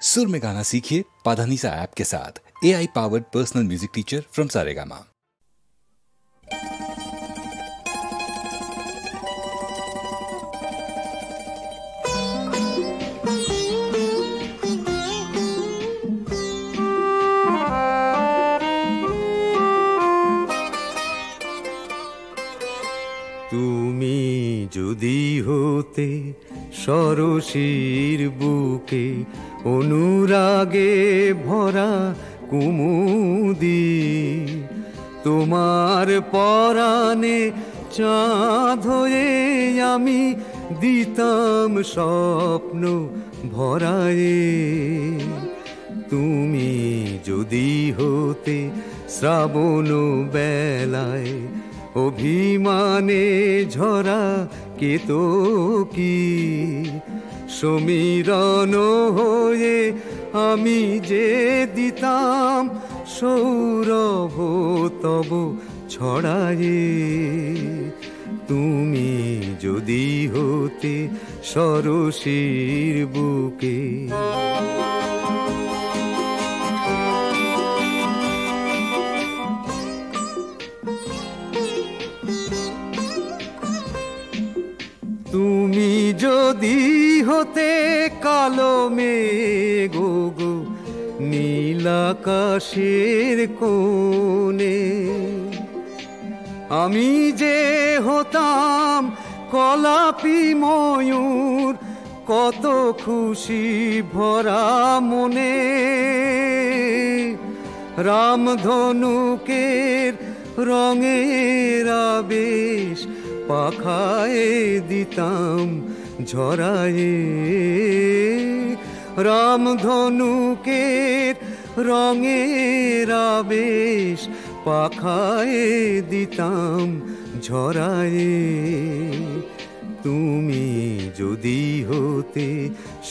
सुर में गाना सीखिए पाधानीसा ऐप के साथ। AI powered personal music teacher from Saregama. তুমি যদি হতে সরসীর বুকে অনুরাগে ভরা কুমুদি, তোমার পরাণে চাঁদ হয়ে আমি দিতাম স্বপ্ন ভরায়ে। তুমি যদি হতে শ্রাবণ বেলায় অভিমানে ঝরা কেতকী, সমীরণ হয়ে আমি যে দিতাম সৌরভ তব ছড়ায়ে। তুমি যদি হতে সরসীর বুকে। তুমি যদি হতে কালো মেঘ গো নীলাকাশের কোণে, আমি যে হতাম কলাপি ময়ূর কত খুশি ভরা মনে। রামধনুকের রঙের আবেশ পাখায় দিতাম ঝরায়ে। রামধনুকের রঙের আবেশ পাখায় দিতাম ঝরায়ে। তুমি যদি হতে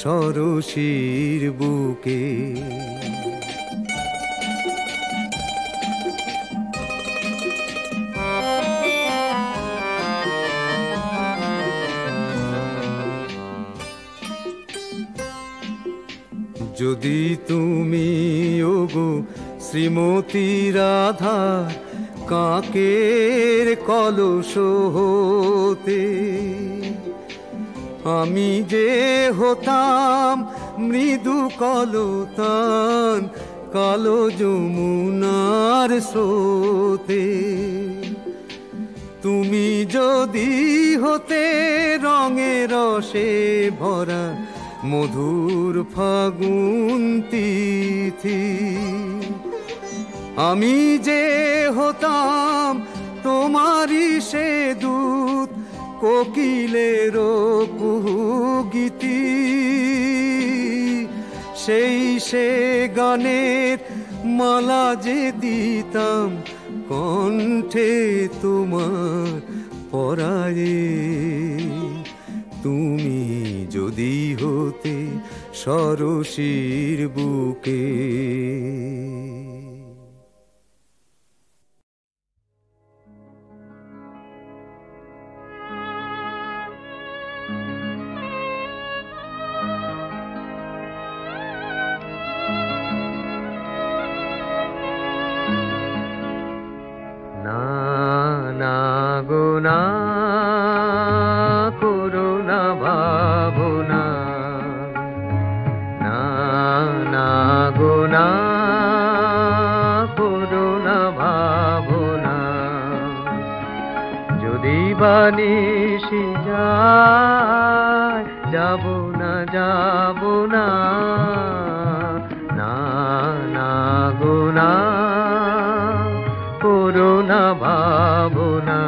সরসীর বুকে। যদি তুমি ওগো শ্রীমতী রাধার কাকের কলস হতে, আমি যে হতাম মৃদু কলতান কালো যমুনার স্রোতে। তুমি যদি হতে রঙে রসে ভরা মধুর ফাগুন তিথি, আমি যে হতাম তোমারই সে দূত কোকিলের কুহুগীতি। সেই সে গানের মালা যে দিতাম কণ্ঠে তোমার পরায়ে। তুমি যদি হতে সরসীর বুকে। না না গো না করুণা ভাবনা, না না গো না করুণা ভাবনা। যদি বানিসি যায় যাব না যাব না, না না গো না করুণা ভাবনা।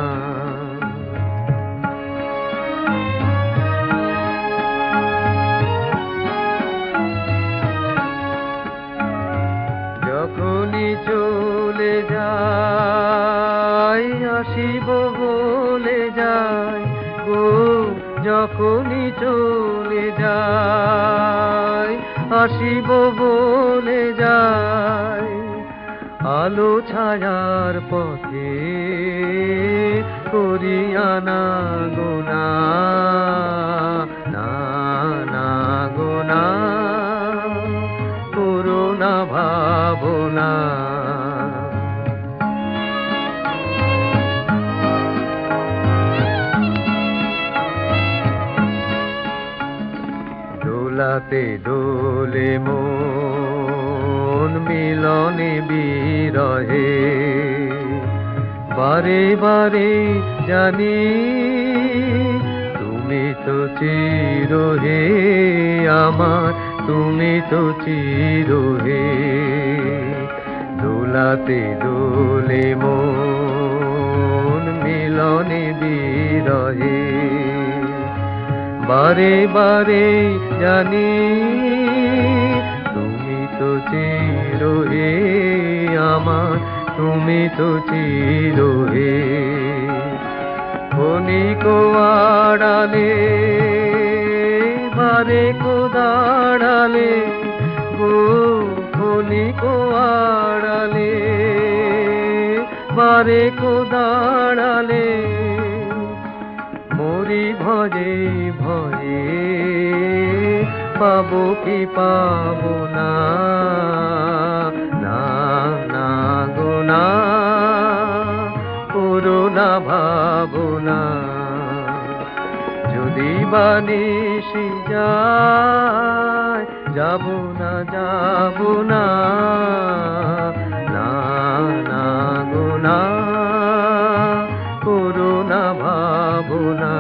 যখনই চলে যাই আসিব বলে যাই গো, যখনই চলে যাই আসিব বলে যাই। আলো ছায়ার পথে করিয়া না গোনা, না না গোনা ভাবনা। দোলাতে দোলে মন মিলনে বিরহে, বারে বারে জানি তুমি তো চিরহে আমার, তুমি তো চিরহে। দোলাতে দোলে মন মিলনে বিরহে, বারে বারে জানি তুমি তো চিরহে আমার, তুমি তো চিরহে। ক্ষণিক আড়ালে বারে কো দাঁড়ালে গো, ক্ষণিক আড়ালে বারে কো দাঁড়ালে, মরি ভজে ভয়ে পাবো কি পাবো না, না না গো না, করুণা ভাবনা। যদি বানিসি যায় যাব না, যাব না, না না গো না, করুণা ভাবনা।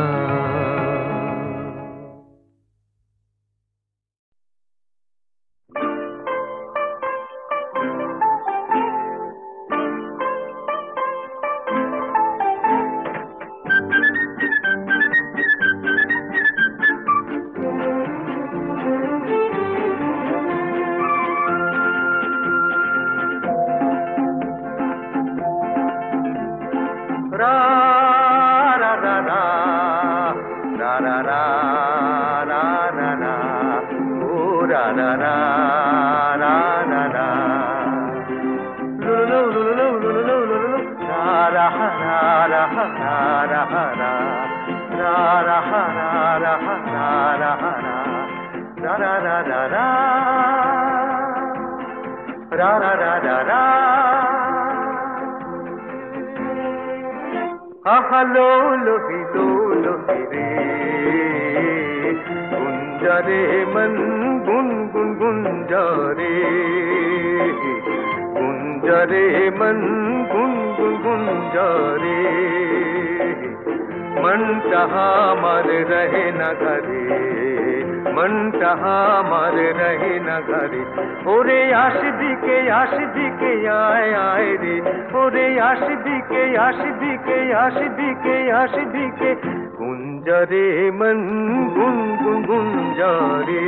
गुंजरे मन गुन गुन गुंजरे, गुंजरे मन गुन गुन गुंजरे। मन चाहा मर रहे न घरे, मन चाहा मर रहे न घरे। ओरे आशिदी के आए आए रे, ओरे आशिदी के आशिदी के गुंजरे मन गुन गुन गुंजरे।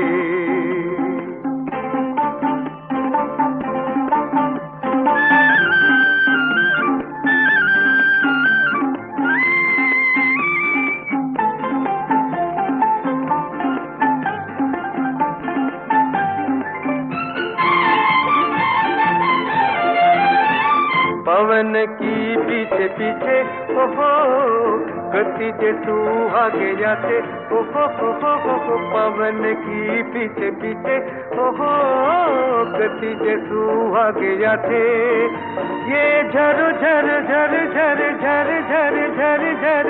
पवन की पीछे पीछे हो गति जे तू आगे जाते हो पवन की पीछे पीछे हो गति जे तू आगे जाते। ये झर झर झर झर झर झर झर झर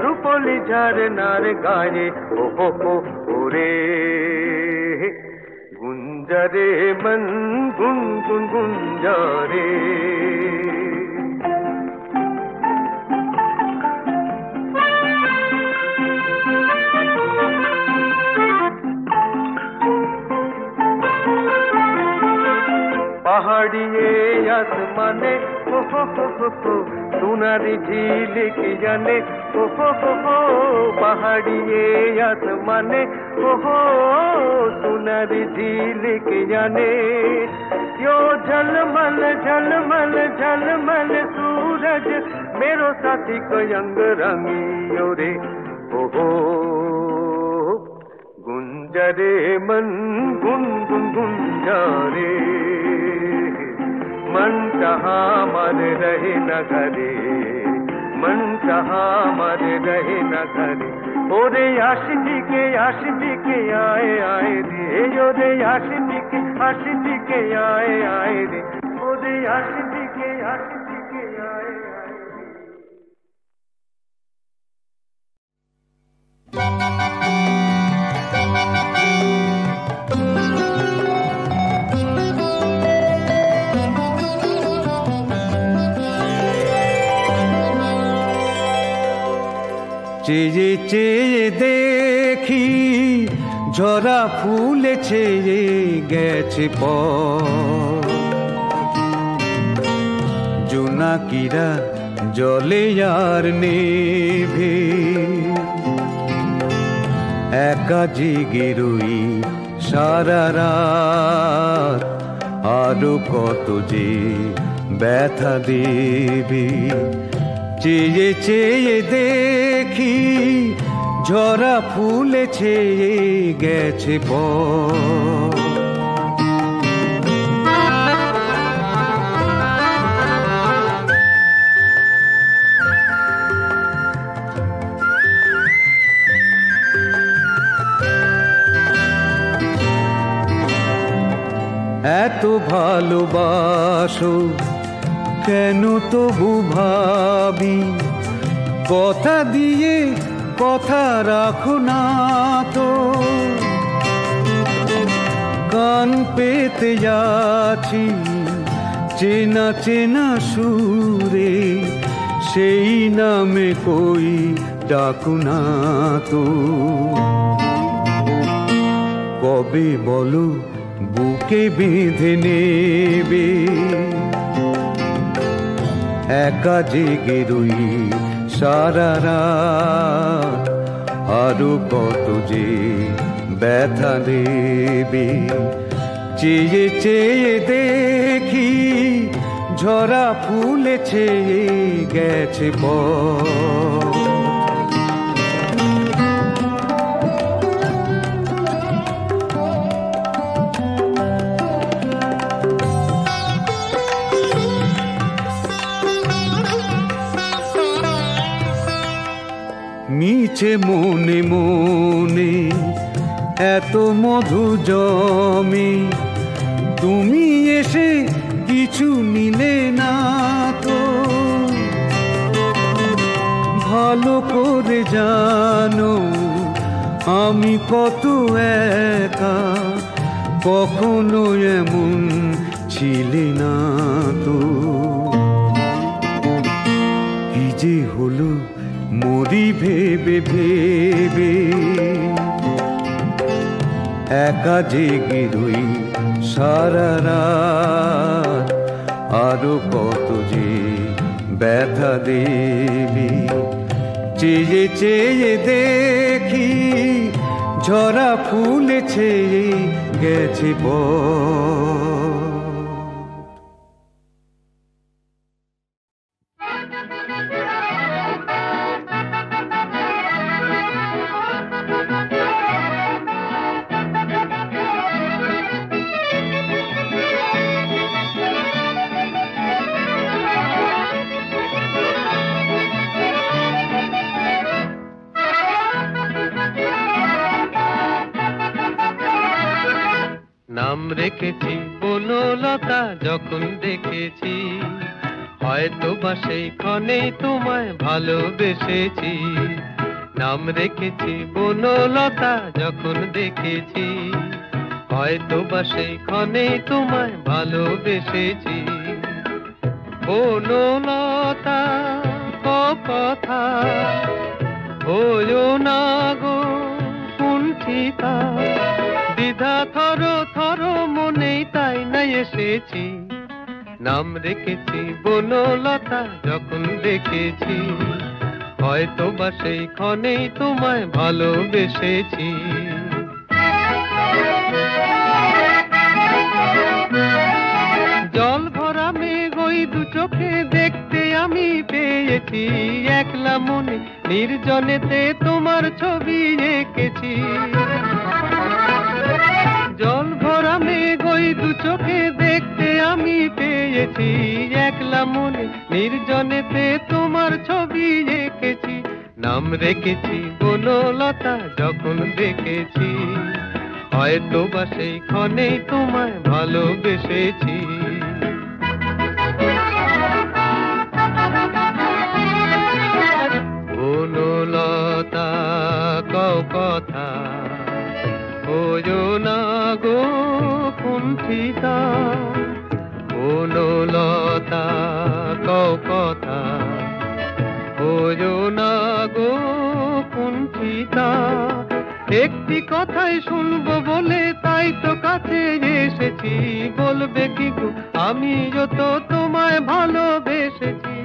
रूपोली झर नार गाये हो रे। गुंजरे मन गुन गुन गुंजरे। पहाड़िए आसमाने हो सुनारी झील की जाने हो पहाड़िए आसमाने हो सुनारी झील की जाने। यो झलमल झलमल झलमल सूरज मेरो साथी को अंग रंगियो रे हो। गुंजरे मन गुन गुन गुंजरे। मन चाहा मर रहे न घरे, मन चाहा मर रहे न घरे। ओरे आशिकी के आए आए रे, ओरे आशिकी के আশিদিকে আয় আয় রে ওরে আশিদিকে আশিদিকে আয় আয় চেয়ে চেয়ে দেখি ঝরা ফুলে ছেয়ে গেছে জোনাকিরা জলে আর নেভে একা জেগে রই সারা রাত আরো কত যে ব্যথা দেবে চেয়ে চেয়ে দেখি ঝরা ফুলে ছেয়ে গেছে এত ভালোবাসো কেন তবু ভাবি কথা দিয়ে কথা রাখো না তো কান পেতে যাচ্ছি চেনা চেনা সুরে সেই নামে কই ডাকো না তো কবে বলো বুকে বেঁধে নেবে একা জেগে রই সারা রাত আরো কত যে ব্যথা দেবে চেয়ে চেয়ে দেখি ঝরা ফুলে ছেয়ে গেছে মিছে মনে মনে এত মধু জমে তুমি এসে কিছু নিলে না তো ভালো করে জানো আমি কত একা কখনো এমন ছিলে না তো কি যে হলো মরি ভেবে ভেবে একা জেগে রই সারা রাত আরো কত যে ব্যথা দেবে চেয়ে চেয়ে দেখি ঝরা ফুলে ছেয়ে গেছে নাম রেখেছি বনলতা যখন দেখেছি হয়তো বা সেই ক্ষণেই তোমায় ভালোবেসেছি নাম রেখেছি বনলতা যখন দেখেছি হয়তো বা সেই ক্ষণেই তোমায় ভালোবেসেছি বনলতা কথা হয়ো না গো কুণ্ঠিতা দ্বিধা থর থর মনেই তাই না এসেছি নাম রেখেছি বনলতা যখন দেখেছি হয়তো বা সেই ক্ষণেই তোমায় ভালোবেসেছি জল ভরা মেঘ ওই দু চোখে দেখতে আমি পেয়েছি একলা মনে নির্জনেতে তোমার ছবি এঁকেছি জল ভরা মেঘ ওই দু চোখে দেখতে আমি পেয়েছি একলা মনে নির্জনেতে তোমার ছবি এঁকেছি নাম রেখেছি বনলতা যখন দেখেছি হয়তো বা সেই ক্ষণেই তোমায় ভালোবেসেছি। বনলতা কও কথা, ওজো না গো কুণ্ঠিতা। বনলতা কও কথা, ওজো না গো কুণ্ঠিতা। একটি কথাই শুনবো বলে তাই তো কাছে এসেছি। বলবে কি গো আমি যত তোমায় ভালোবেসেছি।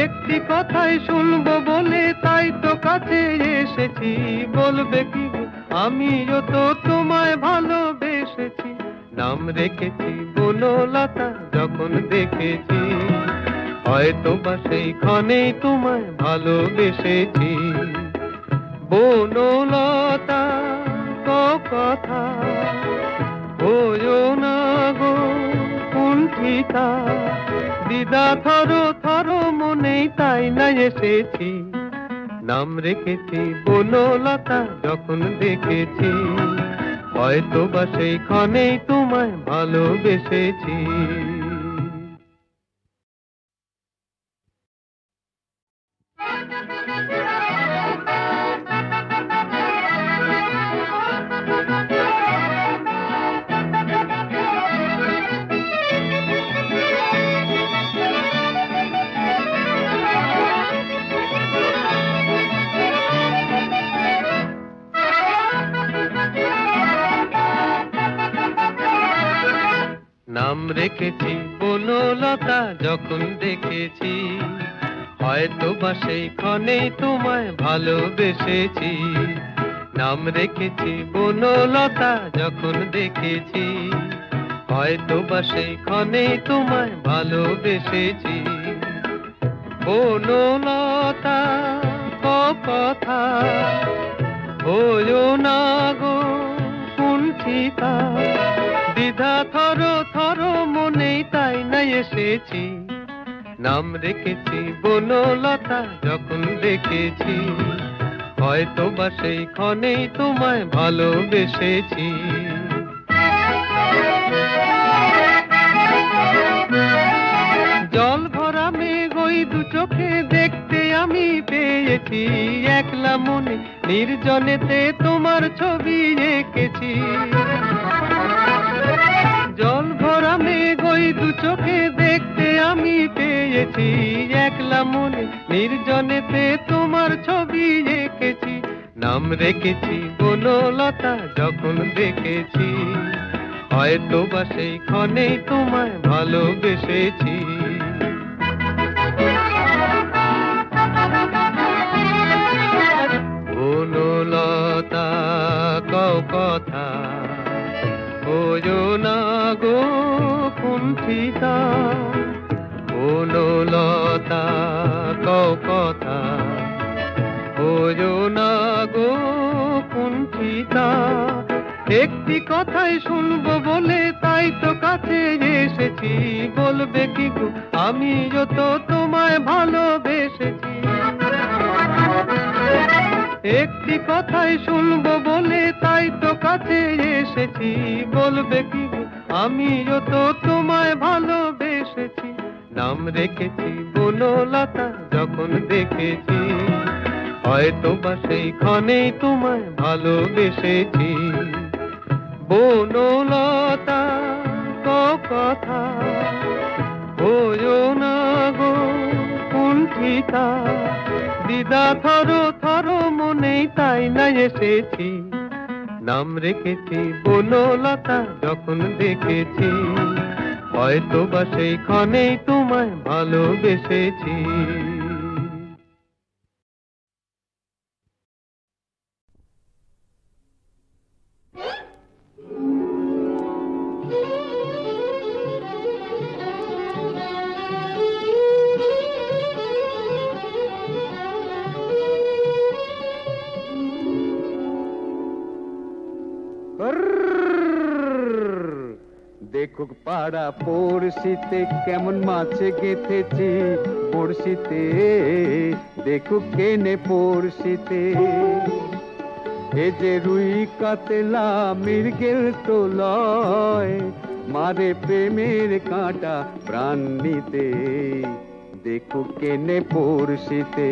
একটি কথাই শুনবো বলে তাই তো কাছে এসেছি। বলবে কি গো আমি যত তোমায় ভালোবেসেছি। নাম রেখেছি বনলতা যখন দেখেছি, হয়তো বা সেই ক্ষণেই তোমায় ভালোবেসেছি। বনলতা কথা, ওজো না গো কুণ্ঠিতা। দিদা থরো থরো মনেই তাই না এসেছি। নাম রেখেছি বনলতা যখন দেখেছি, হয়তো বা সেই ক্ষণেই তোমায় ভালোবেসেছি। নাম রেখেছি বনলতা যখন দেখেছি, হয়তো বা সেই ক্ষণেই তোমায় ভালোবেসেছি। নাম রেখেছি বনলতা যখন দেখেছি, হয়তো বা সেই ক্ষণেই তোমায় ভালোবেসেছি। বনলতা কথা, ওজো না গো কুণ্ঠিতা। দ্বিধা থরো থরো মনেই তাই না এসেছি। নাম রেখেছি বনলতা যখন দেখেছি, হয়তো বা সেই ক্ষণেই তোমায় ভালোবেসেছি। জল ভরা মেঘ ওই দু চোখে দেখতে আমি পেয়েছি। একলা মনে নির্জনেতে তোমার ছবি এঁকেছি। জল ভরা মেঘ ওই দু চোখে দেখতে আমি পেয়েছি। একলা মনে নির্জনেতে তোমার ছবি এঁকেছি। নাম রেখেছি বনলতা যখন দেখেছি, হয়তো বা সেই ক্ষণেই তোমায় ভালোবেসেছি। বনলতা কও কথা, ওজো না গো কুণ্ঠিতা। বনলতা কও কথা, ওজো না গো কুণ্ঠিতা। একটি কথাই শুনবো বলে তাই তো কাছে এসেছি। বলবে কি গো আমি যত তোমায় ভালোবেসেছি। একটি কথাই শুনবো বলে তাই তো কাছে এসেছি। বলবে কি গো আমি যত তোমায় ভালোবেসেছি। নাম রেখেছি বনলতা যখন দেখেছি, হয়তো বা সেই ক্ষণেই তোমায় ভালোবেসেছি। বনলতা কথা, ওজো না গো কুণ্ঠিতা। দিদা থরো থরো মনেই তাই না এসেছি। নাম রেখেছি বনলতা যখন দেখেছি, হয়তো বা সেই ক্ষণেই তোমায় ভালোবেসেছি। দেখুক পাড়া পড়শিতে কেমন মাছ গেথেছি বড়শিতে। দেখুক কেনে পড়শিতে এ যে রুই কাতলা মৃগেল তো লয়, মারে প্রেমের কাঁটা প্রাণ নিতে। দেখুক কেনে পড়শিতে,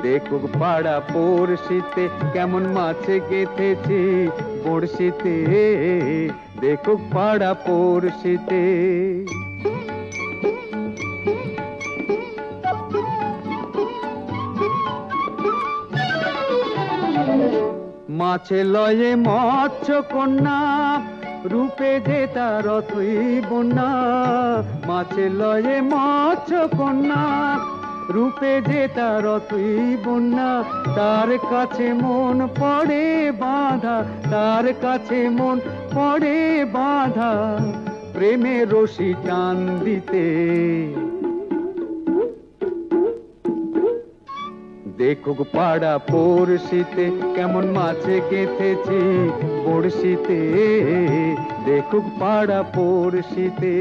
দেখুক পাড়া পড়শিতে কেমন মাছে গেঁথেছি বড়শিতে। দেখুক পাড়া পড়শিতে। মাছে লয়ে মৎস্য কন্যা, রূপে যে তার অথই বন্যা। মাছে লয়ে মৎস্য কন্যা, রূপে যে তার অথই বন্যা। তার কাছে মন পড়ে বাঁধা, তার কাছে মন পড়ে বাঁধা, প্রেমের রশি টান দিতে। দেখুক পাড়া পড়শিতে কেমন মাছে গেঁথেছি বড়শিতে। দেখুক পাড়া পড়শিতে।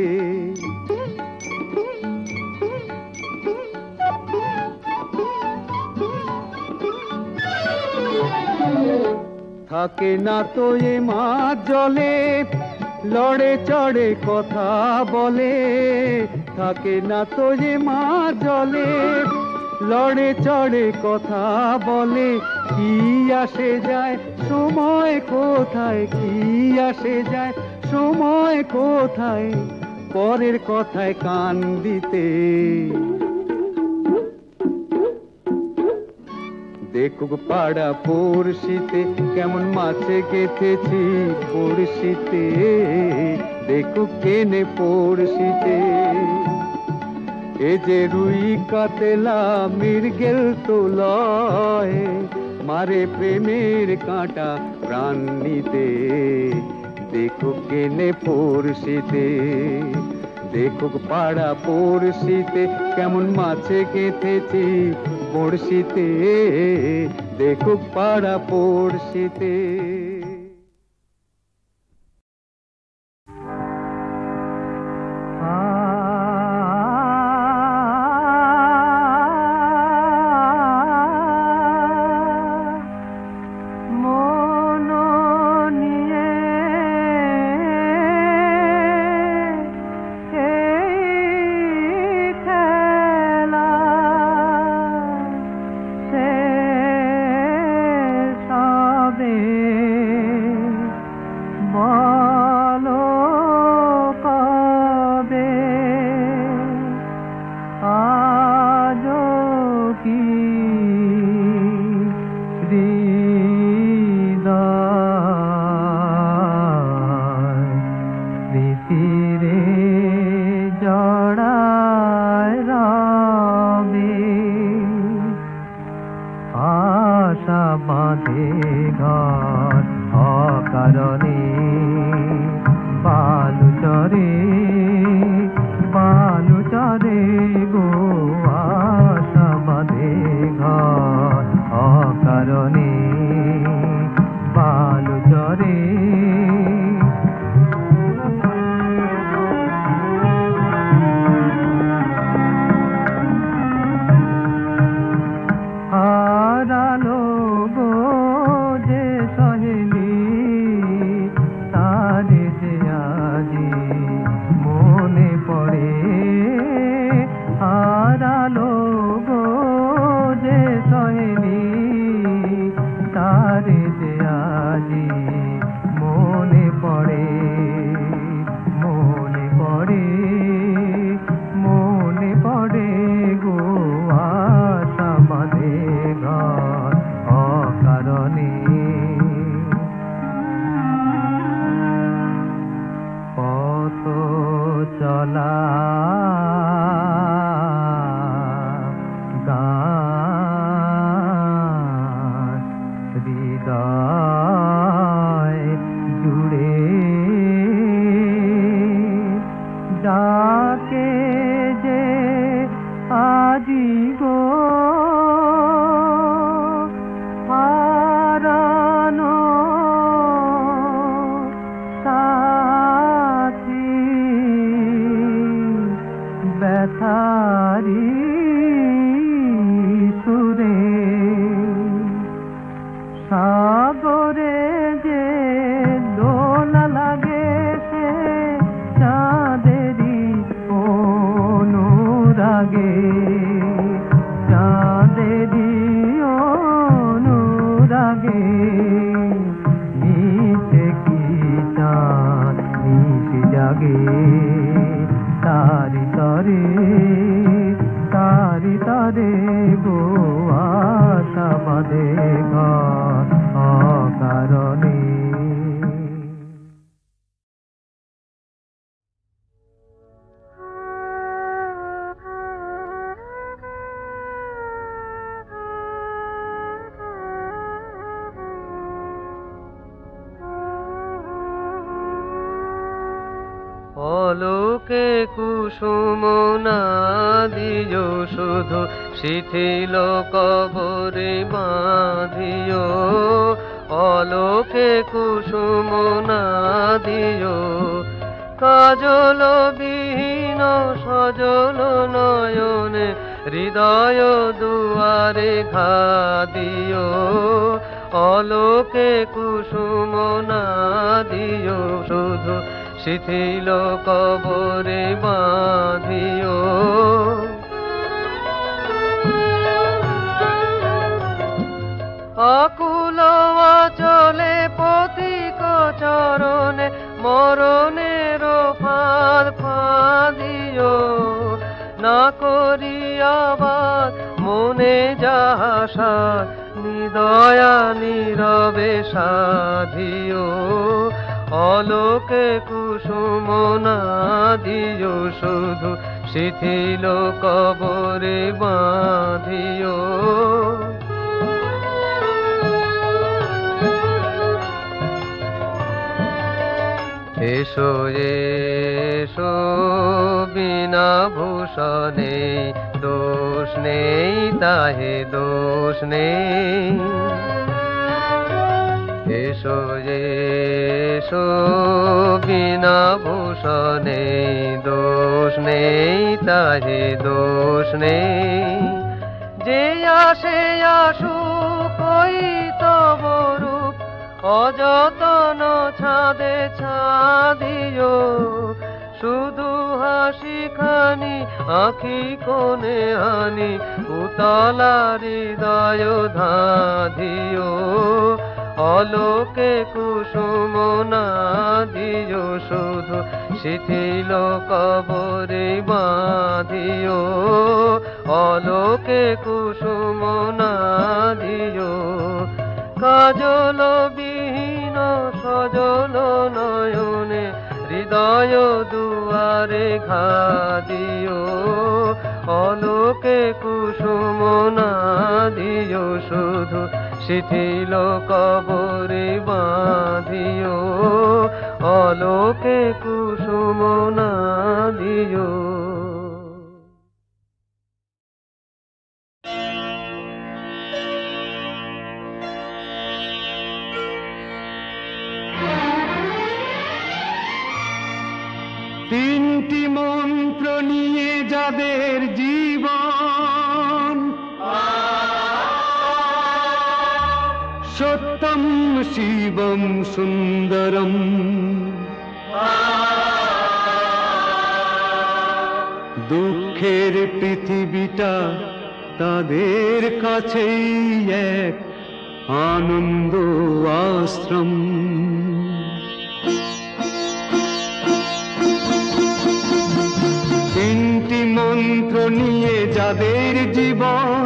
থাকে না তো এ মাছ জলে, লড়ে চড়ে কথা বলে। থাকে না তো এ মাছ জলে, লড়ে চড়ে কথা বলে। কি আসে যায় সময় কোথায়, কি আসে যায় সময় কোথায়, পরের কথায় কান দিতে। দেখুক পাড়া পড়শিতে কেমন মাছে গেঁথেছি বড়শিতে। দেখুক কেনে পড়শিতে। এ যে রুই কাতলা মৃগেল তো লয়, মারে প্রেমের কাঁটা প্রাণ নিতে। দেখুক কেনে পড়শিতে। দেখুক পাড়া পড়শিতে কেমন মাছে গেঁথেছি বড়শিতে। দেখুক পাড়া পড়শিতে। লাগে তারি তরে গো আশা বাঁধে ঘর অকারণে। অলোকে কুসুম না দিও শুধু শিথিল কবরে বাঁধিও, অলোকে কুসুম না দিও, কাজল বিহীন সজল নয়নে হৃদয় দুয়ারে ঘা দিও, অলোকে কুসুম না দিও শুধু শিথিল কবরে বাঁধিও। আকুল আচলে পথিক চরণে মরণের ফাঁদ ফাঁদিও, না করিয়াবার মনে যাহা সাধ নিদয়া নীরবে সাধিও, অলোকে কুসুম না দিও শুধু শিথিল কবরে বাঁধিও। এসো এসো বিনা ভূষণে দোষ নেই তাহে দোষ নেই, এসো এসো বিনা ভূষণে দোষ নেই তাহে দোষ নেই, যে আসে আসুক ওই তব রূপ অযতন ছাদে ছাদিও, শুধু হাসি খানি আঁখি কোণে হানি উতলা হৃদয় ধাধিও, অলোকে কুসুম না দিও শুধু শিথিল কবরে বাঁধিও, অলোকে কুসুম না দিও, কাজল বিহীন সজল নয়নে হৃদয় দুয়ারে ঘা দিও, অলোকে কুসুম না দিও শুধু শিথিল কবরে বাঁধিও, অলোকে কুসুম না দিও। তিনটি মন্ত্র নিয়ে যাদের জীবন, সত্যম শিবম সুন্দরম, দুঃখের পৃথিবীটা তাদের কাছেই এক আনন্দ আশ্রম। তিনটি মন্ত্র নিয়ে যাদের জীবন,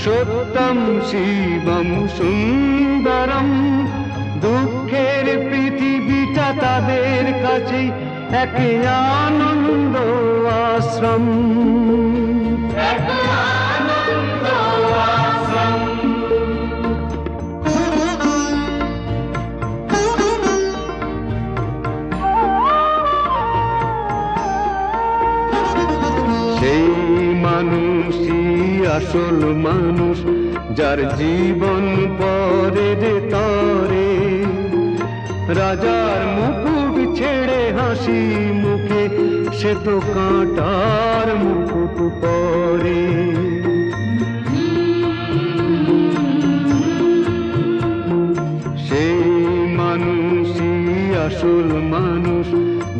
সত্যম শিবম সুন্দরম, দুঃখের পৃথিবীটা তাদের কাছে এক আনন্দ আশ্রম। সেই মানুষই আসল মানুষ, যার জীবন পরের তরে, রাজার মুকুট ছেড়ে হাসি মুখে সে তো কাঁটার মুকুট পরে। সেই মানুষই আসল মানুষ,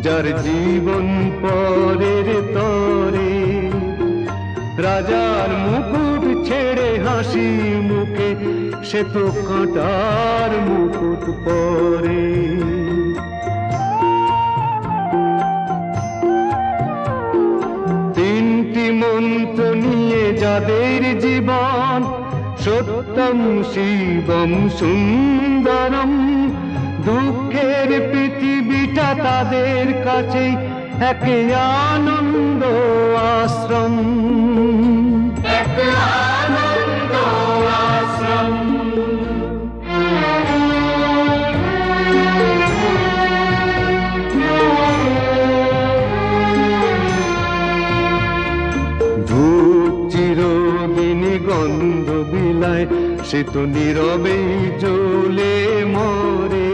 যার জীবন পরের তরে, রাজার মুকুট ছেড়ে হাসি মুখে সে তো কাঁটার মুকুট পরে। যাদের জীবন সত্যম শিবম সুন্দরম, দুঃখের পৃথিবীটা তাদের কাছেই এক আনন্দ আশ্রম, এক আনন্দ আশ্রম। ধূপ চিরদিনই গন্ধ বিলায়, সে তো নীরবেই জ্বলে মরে,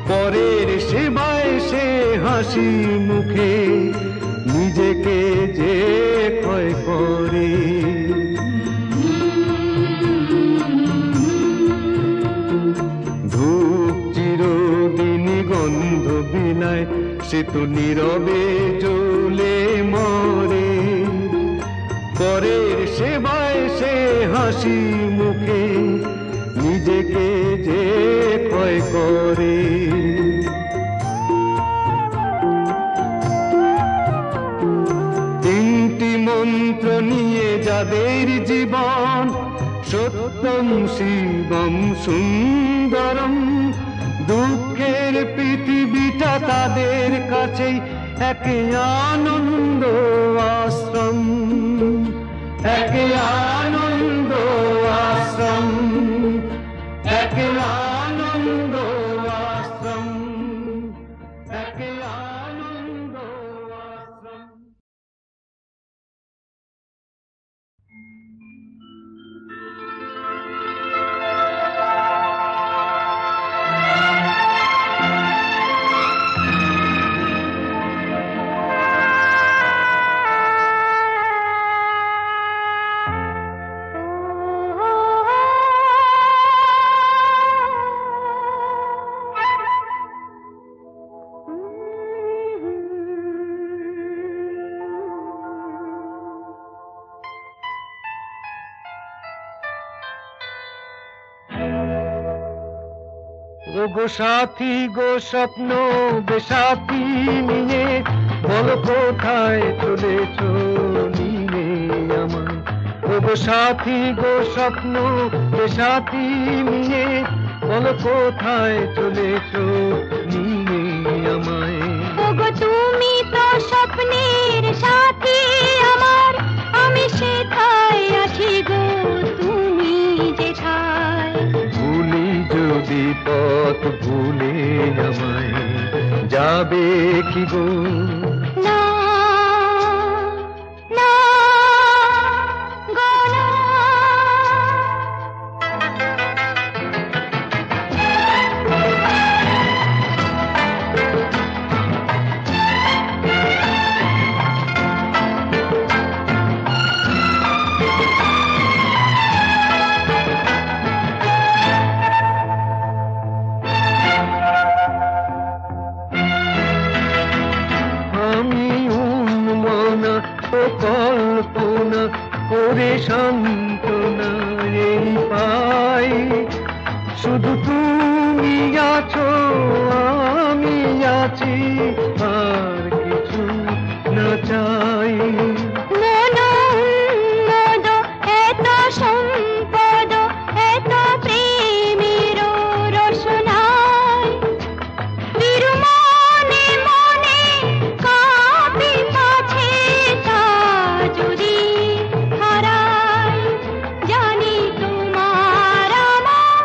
পরের সেবায় সে হাসি মুখে নিজেকে যে ক্ষয় করে। ধূপ চিরদিনই গন্ধ বিলায়, সে তো নীরবে জ্বলে মরে, পরের সেবায় সে হাসি মুখে নিজেকে যে ক্ষয় করে। তিনটি মন্ত্র নিয়ে যাদের জীবন সত্যম শিবম সুন্দরম, দুঃখের পৃথিবীটা তাদের কাছেই এক আনন্দ আশ্রম, এক আনন্দ আশ্রম, এক আনন্দ আশ্রম, এক আনন্দ আশ্রম। গো সাথী গো স্বপ্ন বেসাথী নিয়ে বলো কোথায় চলেছ নিয়ে আমায়। গো সাথী গো স্বপ্ন বেসাথী নিয়ে বলো কোথায় চলেছ নিয়ে আমায়। গো তুমি তো স্বপ্নের সাথী আমার, আমি সেথায় আছি গো তুমি যেথায়। ভুলি যদি পথ ভুলে আমায় যাবে কি গো? না না গো না। কল্পনা করে সান্ত্বনা এই পাই, শুধু তুমি আছো আমি আছি, আর কিছু না চাই। এত সম্পদ এত প্রেমের রসনায়, বিরমনে মনে কাঁপি পাছে তা যদি হারাই। জানি তোমার আমার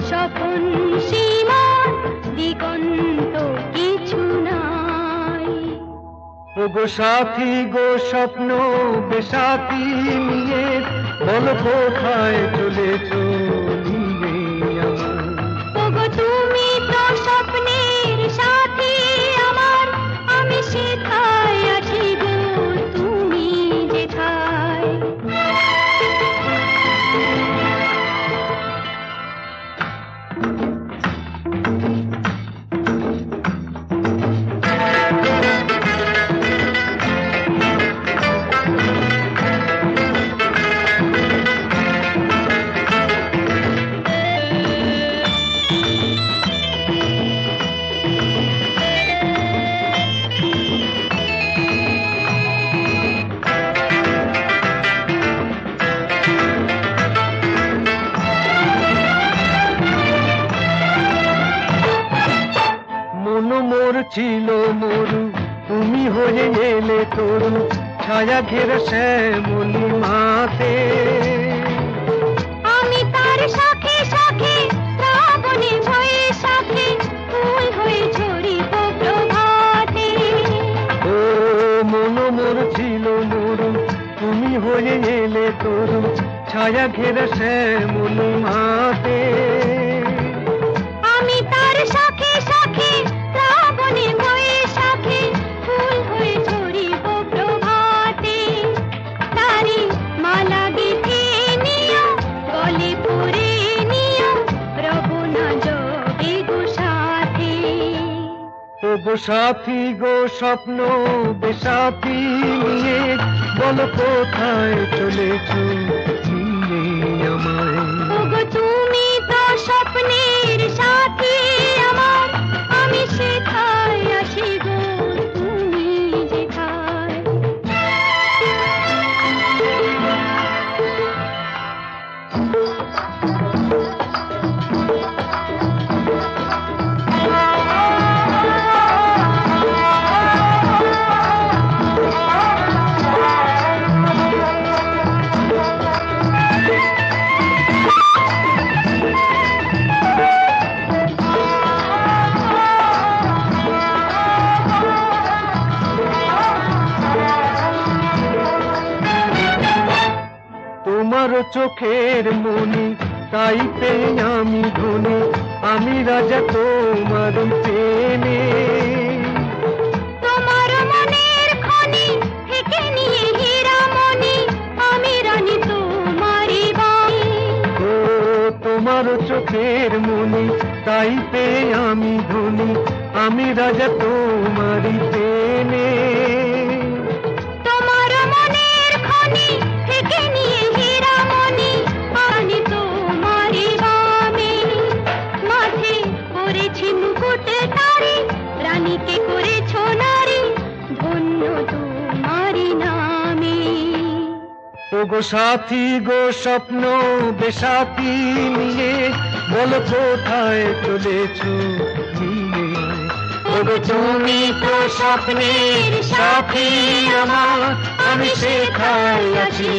স্বপন সীমা দিগন্ত কিছু নাই। গো সাথী গো স্বপ্ন বেসাথী নিয়ে বলো কোথায় চলেছ নিয়ে আমায়। গো তুমি তো স্বপ্নের সাথী আমার, আমি সেথায় আছি গো তুমি যেথায়। মোর ছিল মরু, তুমি হয়ে এলে তরু, ছায়া ঘেরা শ্যামলি মাতে। আমি তার শাখে শাখে শ্রাবণে বৈশাখে ফুল হয়ে ঝরিব প্রভাতে। ও মন মোর ছিল মরু, তুমি হয়ে এলে তরু, ছায়া ঘেরা শ্যামলি মাতে। আমি তার শাখে শাখে শ্রাবণে বৈশাখে ফুল হয়ে ঝরিব প্রভাতে। তারি মালা গেঁথে নিও, গলে পরে নিও, রব না যোগে গো সাথী। ও গো সাথী গো স্বপ্ন বেসাথী নিয়ে, বলো কোথায় চলেছ নিয়ে আমায়। ওগো তুমি তো স্বপ্নের সাথী আমার, আমি সেথায় আছি গো তুমি যেথায়। তোমার চোখের মনি, তাই পেয়ে আমি ধনী, আমি রাজা তোমার প্রেমে। তোমার মনের খনি থেকে নিয়ে হীরামণি, আমি রানী তোমারই বাণী। ও তোমার চোখের মনি, তাই পেয়ে আমি ধনী, আমি রাজা তোমারই প্রেমে। তোমার মনের খনি থেকে নিয়ে হীরামণি, আমি তোমারই বামে। মাথে করেছি মুকুট তারি, রানীকে করেছো নারী, ধন্য তোমারই নামে। ও গো সাথী গো স্বপ্ন বেসাথী নিয়ে, বলো কোথায় চলেছ নিয়ে আয়। ও গো তুমি তো স্বপ্নের সাথী আমার, আমি সেখায় আছি